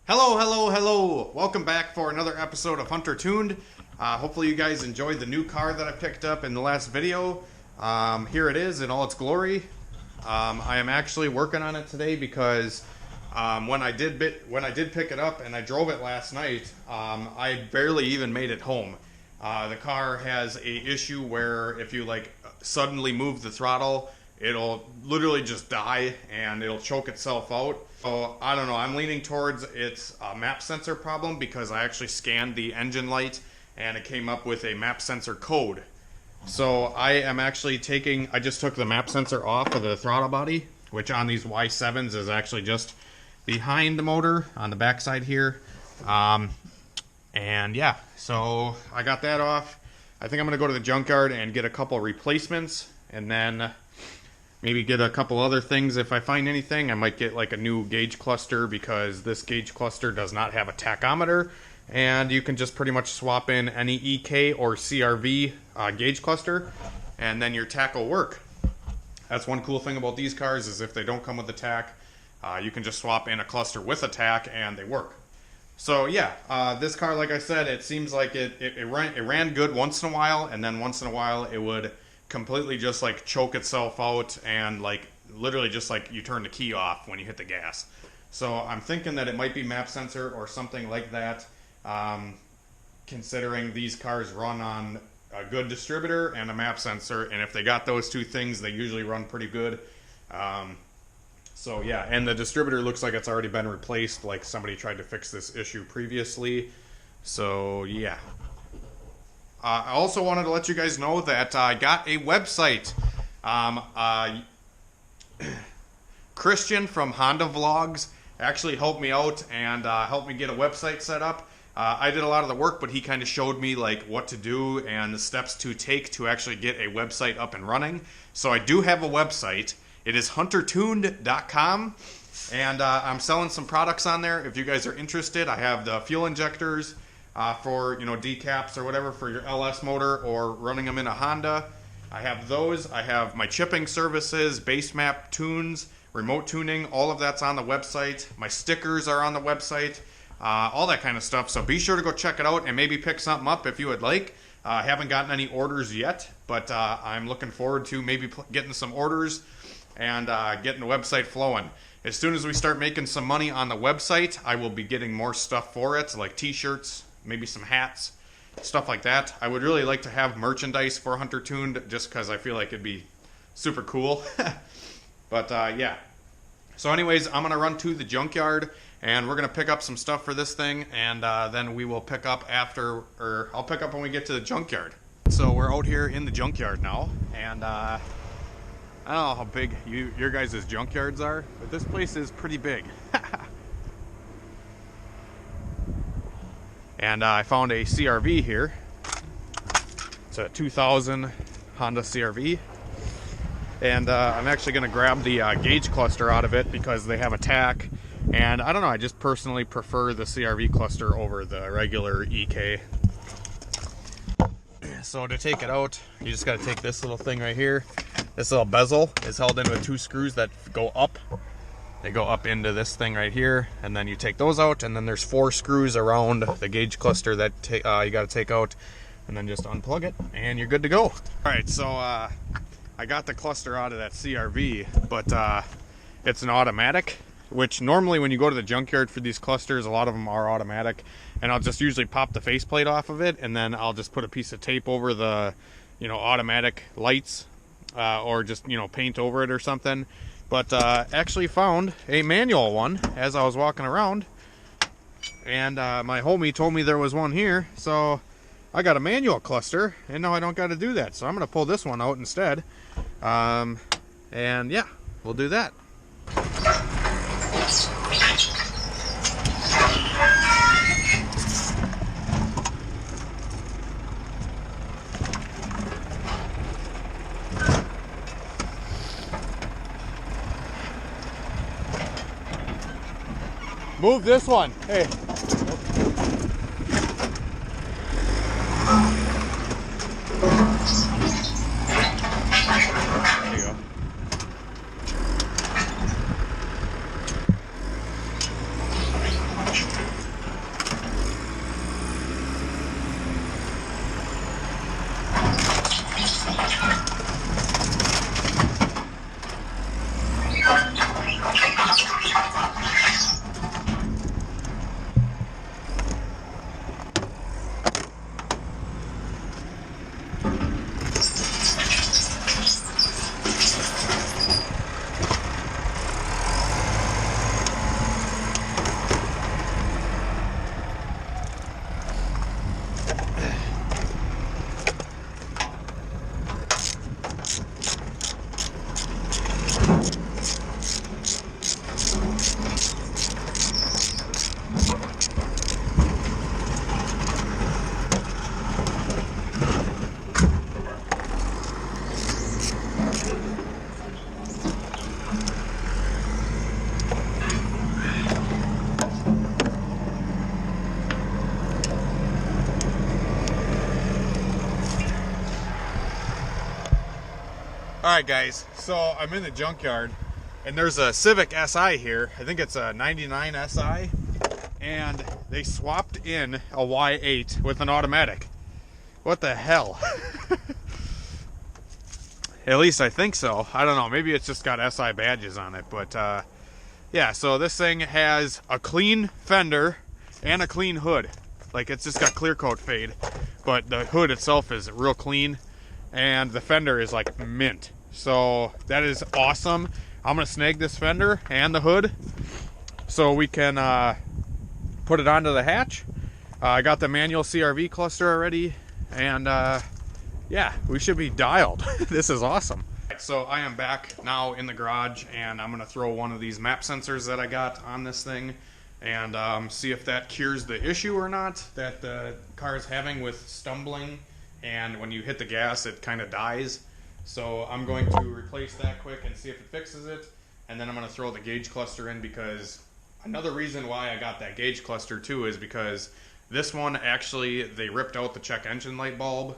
Hello, hello, hello. Welcome back for another episode of HunterTuned. Hopefully you guys enjoyed the new car that I picked up in the last video. Here it is in all its glory. I am actually working on it today because when I did pick it up and I drove it last night, I barely even made it home. The car has a issue where if you suddenly move the throttle, it'll literally just die and it'll choke itself out. So I don't know, I'm leaning towards it's a map sensor problem because I actually scanned the engine light and it came up with a map sensor code. So I just took the map sensor off of the throttle body, which on these Y7s is actually just behind the motor on the backside here. And yeah, so I got that off. I think I'm gonna go to the junkyard and get a couple replacements and then maybe get a couple other things if I find anything. I might get like a new gauge cluster because this gauge cluster does not have a tachometer, and you can just pretty much swap in any EK or CRV gauge cluster and then your tach will work. That's one cool thing about these cars is if they don't come with a tach, you can just swap in a cluster with a tach and they work. So yeah, this car, like I said, it seems like it ran good once in a while, and then once in a while it would completely just choke itself out and literally just you turn the key off when you hit the gas. So I'm thinking that it might be map sensor or something like that, considering these cars run on a good distributor and a map sensor, and if they got those two things they usually run pretty good. So yeah, and the distributor looks like it's already been replaced, like somebody tried to fix this issue previously. So yeah. I also wanted to let you guys know that I got a website. Christian from Honda Vlogs actually helped me out and helped me get a website set up. I did a lot of the work, but he kind of showed me what to do and the steps to take to actually get a website up and running. So I do have a website. It is HunterTuned.com, and I'm selling some products on there. If you guys are interested, I have the fuel injectors, for decaps or whatever for your LS motor or running them in a Honda. I have those. I have my chipping services, base map tunes, remote tuning, all of that's on the website. My stickers are on the website, all that kind of stuff. So be sure to go check it out and maybe pick something up if you would like. I haven't gotten any orders yet, but I'm looking forward to maybe getting some orders and getting the website flowing. As soon as we start making some money on the website, I will be getting more stuff for it, like t-shirts, maybe some hats, stuff like that. I would really like to have merchandise for HunterTuned just because I feel like it'd be super cool. But yeah. So anyways, I'm going to run to the junkyard and we're going to pick up some stuff for this thing, and then we will pick up I'll pick up when we get to the junkyard. So we're out here in the junkyard now, and I don't know how big your guys' junkyards are, but this place is pretty big. And I found a CRV here. It's a 2000 Honda CRV. And I'm actually going to grab the gauge cluster out of it because they have a tach. And I don't know, I just personally prefer the CRV cluster over the regular EK. So to take it out, you just got to take this little thing right here. This little bezel is held in with two screws that go up. They go up into this thing right here, and then you take those out, and then there's 4 screws around the gauge cluster that you got to take out, and then just unplug it, and you're good to go. All right, so I got the cluster out of that CRV, but it's an automatic, which normally when you go to the junkyard for these clusters, a lot of them are automatic, and I'll just usually pop the faceplate off of it, and then I'll just put a piece of tape over the, automatic lights, or just, paint over it or something. But actually found a manual one as I was walking around, and my homie told me there was one here, so I got a manual cluster, and now I don't got to do that, so I'm going to pull this one out instead, and yeah, we'll do that. Move this one. Hey. There you go. Alright guys, so I'm in the junkyard and there's a Civic Si here. I think it's a 99 Si, and they swapped in a Y8 with an automatic. What the hell? At least I think so. I don't know, maybe it's just got SI badges on it, but yeah, so this thing has a clean fender and a clean hood. Like, it's just got clear coat fade, but the hood itself is real clean and the fender is like mint. So that is awesome. I'm gonna snag this fender and the hood so we can put it onto the hatch. I got the manual CRV cluster already, and yeah, we should be dialed. This is awesome. So I am back now in the garage, and I'm gonna throw one of these map sensors that I got on this thing and see if that cures the issue or not that the car is having with stumbling, and when you hit the gas it kind of dies. So I'm going to replace that quick and see if it fixes it, and then I'm going to throw the gauge cluster in, because another reason why I got that gauge cluster too is because this one actually, they ripped out the check engine light bulb,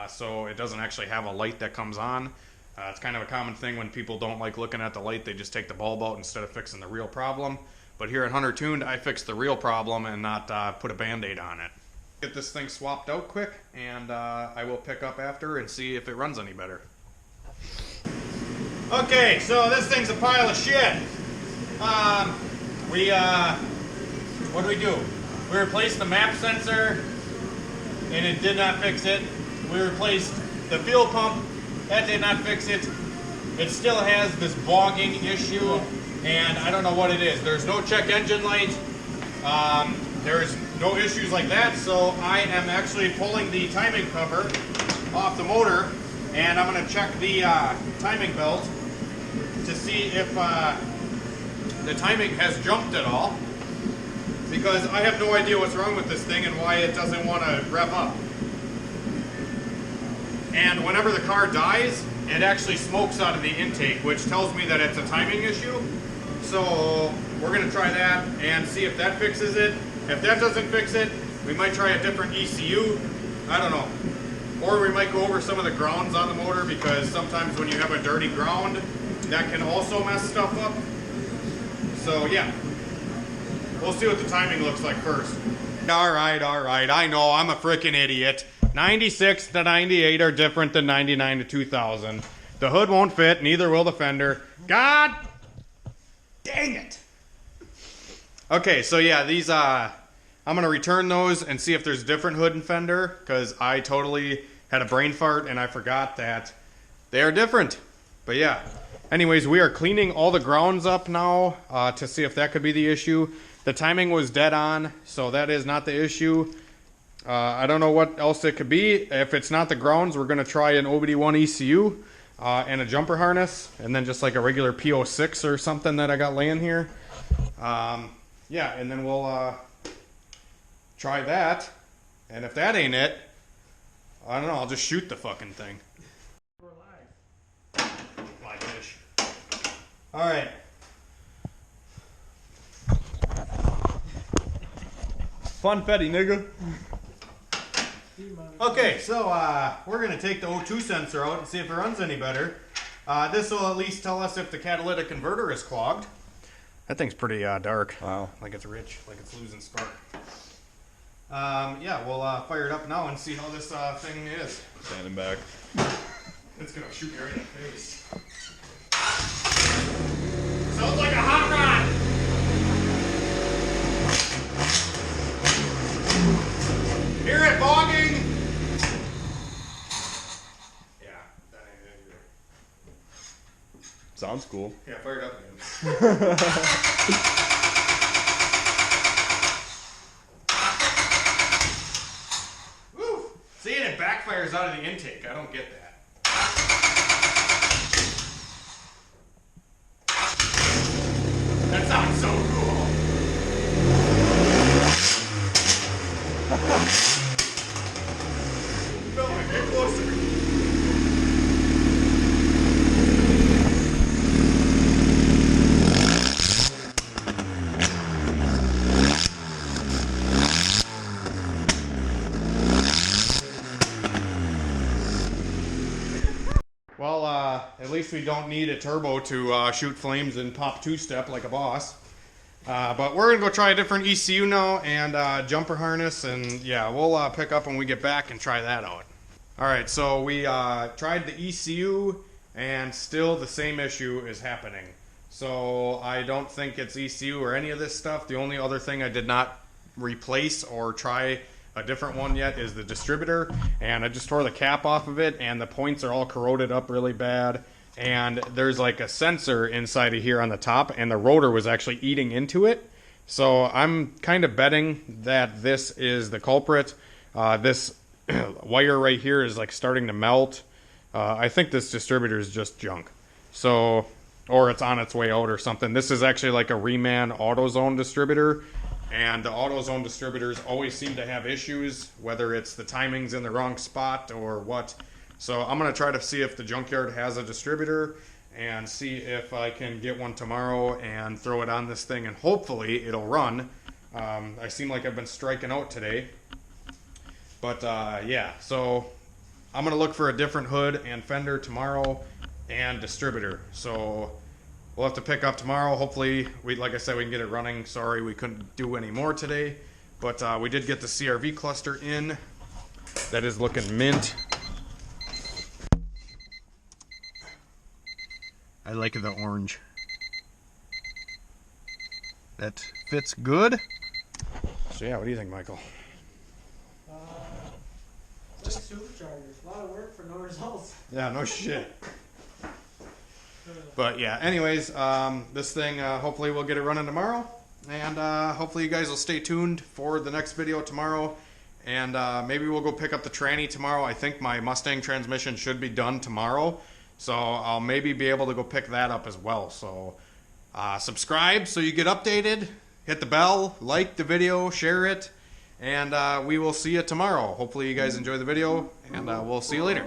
so it doesn't actually have a light that comes on. It's kind of a common thing when people don't like looking at the light, they just take the bulb out instead of fixing the real problem. But here at HunterTuned, I fixed the real problem and not put a band-aid on it. Get this thing swapped out quick, and I will pick up after and see if it runs any better. Okay, so this thing's a pile of shit. What do we do? We replaced the map sensor, and it did not fix it. We replaced the fuel pump, that did not fix it. It still has this bogging issue, and I don't know what it is. There's no check engine light. There's no issues like that, so I am actually pulling the timing cover off the motor, and I'm going to check the timing belt to see if the timing has jumped at all, because I have no idea what's wrong with this thing and why it doesn't want to rev up. And whenever the car dies, it actually smokes out of the intake, which tells me that it's a timing issue. So we're going to try that and see if that fixes it. If that doesn't fix it, we might try a different ECU. I don't know. Or we might go over some of the grounds on the motor, because sometimes when you have a dirty ground, that can also mess stuff up. So yeah, we'll see what the timing looks like first. Alright, I know, I'm a freaking idiot. 96 to 98 are different than 99 to 2000. The hood won't fit, neither will the fender. God dang it. Okay, so yeah, these, I'm going to return those and see if there's different hood and fender, because I totally had a brain fart and I forgot that they are different. But yeah, anyways, we are cleaning all the grounds up now to see if that could be the issue. The timing was dead on, so that is not the issue. I don't know what else it could be. If it's not the grounds, we're going to try an OBD1 ECU and a jumper harness, and then just like a regular PO6 or something that I got laying here. Yeah, and then we'll try that, and if that ain't it, I don't know, I'll just shoot the fucking thing. We're live. Live-ish. Alright. Funfetti, nigga. Okay, so we're going to take the O2 sensor out and see if it runs any better. This will at least tell us if the catalytic converter is clogged. That thing's pretty dark. Wow. Like it's rich, like it's losing spark. Yeah, we'll fire it up now and see how this thing is. Standing back. It's gonna shoot you right in the face. Sounds like a hot rod! Hear it bogging? Yeah, that ain't it either. Sounds cool. Yeah, fire it up again. Woo! See, and it backfires out of the intake. I don't get that. That sounds so cool. No, get closer. Well, at least we don't need a turbo to shoot flames and pop two-step like a boss. But we're going to go try a different ECU now and jumper harness, and yeah, we'll pick up when we get back and try that out. Alright, so we tried the ECU, and still the same issue is happening. So I don't think it's ECU or any of this stuff. The only other thing I did not replace or try a different one yet is the distributor, and I just tore the cap off of it, and the points are all corroded up really bad, and there's like a sensor inside of here on the top, and the rotor was actually eating into it. So I'm kind of betting that this is the culprit. This wire right here is like starting to melt. I think this distributor is just junk, so, or it's on its way out or something. This is actually like a Reman AutoZone distributor, and the AutoZone distributors always seem to have issues, whether it's the timing's in the wrong spot or what. So I'm going to try to see if the Junkyard has a distributor and see if I can get one tomorrow and throw it on this thing, and hopefully it'll run. I seem like I've been striking out today. But yeah, so I'm going to look for a different hood and fender tomorrow and distributor. So we'll have to pick up tomorrow. Hopefully, like I said, we can get it running. Sorry we couldn't do any more today. But we did get the CRV cluster in. That is looking mint. I like the orange. That fits good. So yeah, what do you think, Michael? Just superchargers. A lot of work for no results. Yeah, no shit. But yeah, anyways, this thing, hopefully we'll get it running tomorrow. And hopefully you guys will stay tuned for the next video tomorrow. And maybe we'll go pick up the tranny tomorrow. I think my Mustang transmission should be done tomorrow. So I'll maybe be able to go pick that up as well. So subscribe so you get updated. Hit the bell, like the video, share it. And we will see you tomorrow. Hopefully you guys enjoy the video, and we'll see you later.